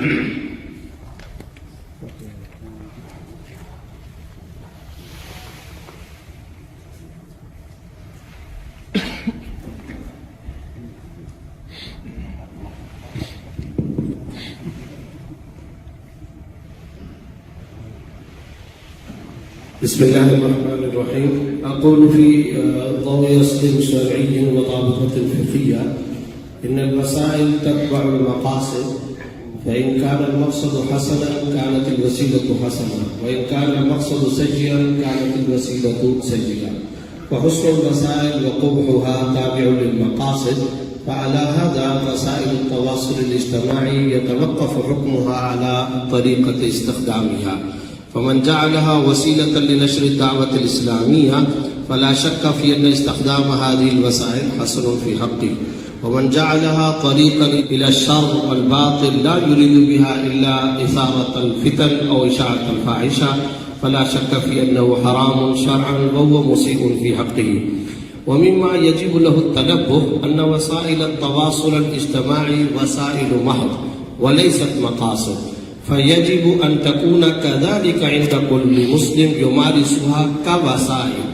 بسم الله الرحمن الرحيم. أقول في ضوء أصل شرعي وضابطة فقهية إن الوسائل تتبع المقاصد، فإن كان المقصد حسنا كانت الوسيلة حسنة، وإن كان المقصد سيئا كانت الوسيلة سيئة، وحسن الوسائل وقبحها تابع للمقاصد. فعلى هذا وسائل التواصل الاجتماعي يتوقف حكمها على طريقة استخدامها، فمن جعلها وسيلة لنشر الدعوة الإسلامية فلا شك في أن استخدام هذه الوسائل حسن في حقه، ومن جعلها طريقا إلى الشر والباطل لا يريد بها إلا إثارة الفتن أو إشاعة الفاحشة فلا شك في أنه حرام شرعا وهو مسيء في حقه. ومما يجب له التنبه أن وسائل التواصل الاجتماعي وسائل محض وليست مقاصد، فيجب أن تكون كذلك عند كل مسلم يمارسها كوسائل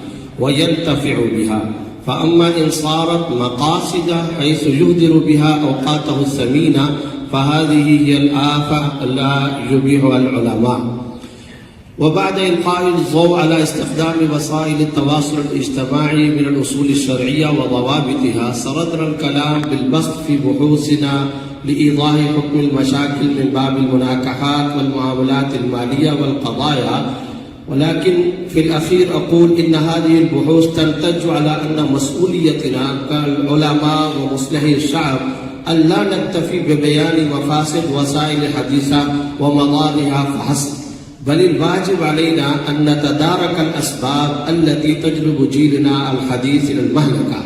وينتفع بها. فأما إن صارت مقاصد حيث يهدر بها أوقاته الثمينة فهذه هي الآفة لا يبيحها العلماء. وبعد إلقاء الضوء على استخدام وسائل التواصل الاجتماعي من الأصول الشرعية وضوابطها، سردنا الكلام بالبسط في بحوثنا لإيضاح حكم المشاكل من باب المناكحات والمعاملات المالية والقضايا. ولكن في الأخير أقول إن هذه البحوث تنتج على أن مسؤوليتنا كالعلماء ومصلحي الشعب أن لا نكتفي ببيان مفاسد وسائل الحديثة ومضارها فحسب، بل الواجب علينا أن نتدارك الأسباب التي تجلب جيلنا الحديث إلى المهلكة،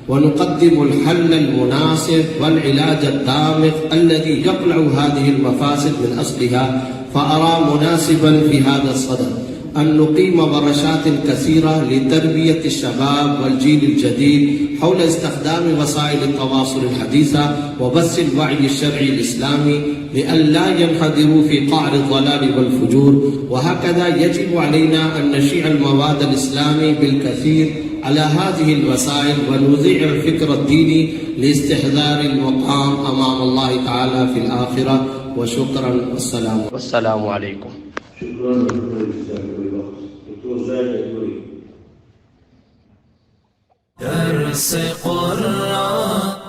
ونقدم الحل المناسب والعلاج الدامغ الذي يقلع هذه المفاسد من أصلها. فأرى مناسبا في هذا الصدد أن نقيم ورشات كثيرة لتربية الشباب والجيل الجديد حول استخدام وسائل التواصل الحديثة وبث الوعي الشرعي الإسلامي لئلا ينحدروا في قعر الضلال والفجور. وهكذا يجب علينا أن نشيع المواد الإسلامي بالكثير على هذه الوسائل ونذيع الفكر الديني لاستحضار المقام أمام الله تعالى في الآخرة. وشكرا والسلام عليكم. درس قرآن.com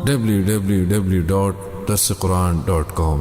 www.درسقرآن.com